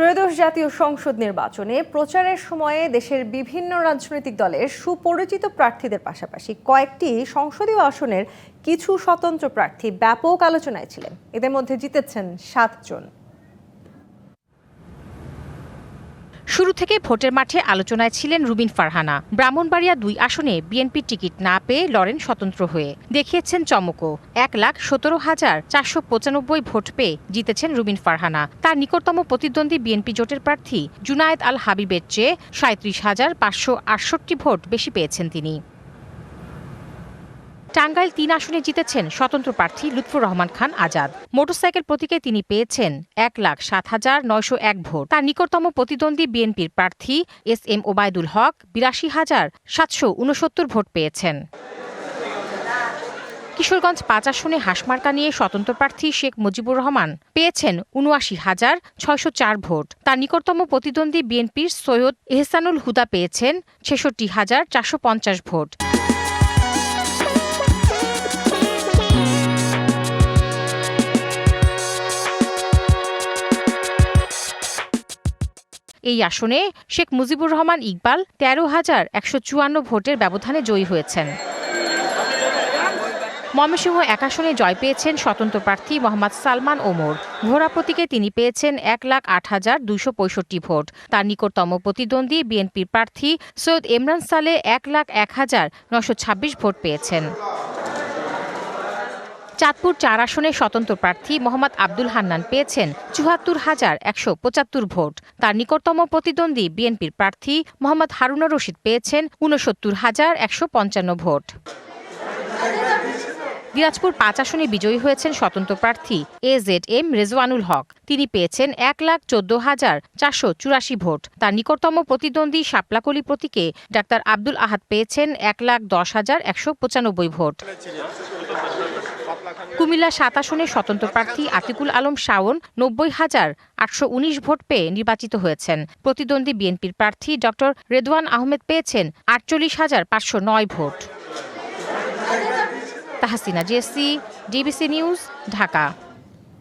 ত্রয়োদশ জাতীয় সংসদ নির্বাচনে প্রচারের সময়ে দেশের বিভিন্ন রাজনৈতিক দলের সুপরিচিত প্রার্থীদের পাশাপাশি কয়েকটি সংসদীয় আসনের কিছু স্বতন্ত্র প্রার্থী ব্যাপক আলোচনায় ছিলেন। এদের মধ্যে জিতেছেন ৭ জন। শুরু থেকে ভোটের মাঠে আলোচনায় ছিলেন রুবিন ফারহানা। ব্রাহ্মণবাড়িয়া ২ আসনে বিএনপির টিকিট না পেয়ে লড়েন স্বতন্ত্র হয়ে, দেখিয়েছেন চমকও। ১,১৭,৪৯৫ ভোট পেয়ে জিতেছেন রুবিন ফারহানা। তার নিকটতম প্রতিদ্বন্দ্বী বিএনপি জোটের প্রার্থী জুনায়েদ আল হাবিবের চেয়ে ৩৭,৫৬৮ ভোট বেশি পেয়েছেন তিনি। টাঙ্গাইল ৩ আসনে জিতেছেন স্বতন্ত্র প্রার্থী লুৎফর রহমান খান আজাদ। মোটরসাইকেল প্রতীকে তিনি পেয়েছেন ১,০৭,৯০১ ভোট। তার নিকটতম প্রতিদ্বন্দ্বী বিএনপির প্রার্থী SM ওবায়দুল হক ৮২,৭৬৯ ভোট পেয়েছেন। কিশোরগঞ্জ ৫ আসনে হাঁসমার্কা নিয়ে স্বতন্ত্র প্রার্থী শেখ মুজিবুর রহমান পেয়েছেন ৭৯,৬০৪ ভোট। তার নিকটতম প্রতিদ্বন্দ্বী বিএনপির সৈয়দ এহসানুল হুদা পেয়েছেন ৬৬,৪৫০ ভোট। এই আসনে শেখ মুজিবুর রহমান ইকবাল ১৩,১৫৪ ভোটের ব্যবধানে জয়ী হয়েছেন। ময়মনসিংহ ১ আসনে জয় পেয়েছেন স্বতন্ত্র প্রার্থী মোহাম্মদ সালমান ওমর। ঘোড়া প্রতীকে তিনি পেয়েছেন ১,০৮,২৬৫ ভোট। তার নিকটতম প্রতিদ্বন্দ্বী বিএনপির প্রার্থী সৈয়দ এমরান সালে ১,০১,৯২৬ ভোট পেয়েছেন। চাঁদপুর ৪ আসনে স্বতন্ত্র প্রার্থী মোহাম্মদ আব্দুল হান্নান পেয়েছেন ৭৪,১৭৫ ভোট। তার নিকটতম প্রতিদ্বন্দ্বী বিএনপির প্রার্থী মোহাম্মদ হারুনুর রশিদ পেয়েছেন ৬৯,১৫৫ ভোট। দিনাজপুর ৫ আসনে বিজয়ী হয়েছেন স্বতন্ত্র প্রার্থী AZM রেজওয়ানুল হক। তিনি পেয়েছেন ১,১৪,৪৮৪ ভোট। তার নিকটতম প্রতিদ্বন্দ্বী শাপলাকলি প্রতীকে ডাক্তার আব্দুল আহাদ পেয়েছেন ১,১০,১৯৫ ভোট। কুমিল্লা ৭ আসনে স্বতন্ত্র প্রার্থী আতিকুল আলম শাওন ৯০,৮১৯ ভোট পেয়ে নির্বাচিত হয়েছেন। প্রতিদ্বন্দ্বী বিএনপির প্রার্থী ডক্টর রেদওয়ান আহমেদ পেয়েছেন ৪৮,৫০৯ ভোট। Tahsina Jessy, DBC news, Dhaka.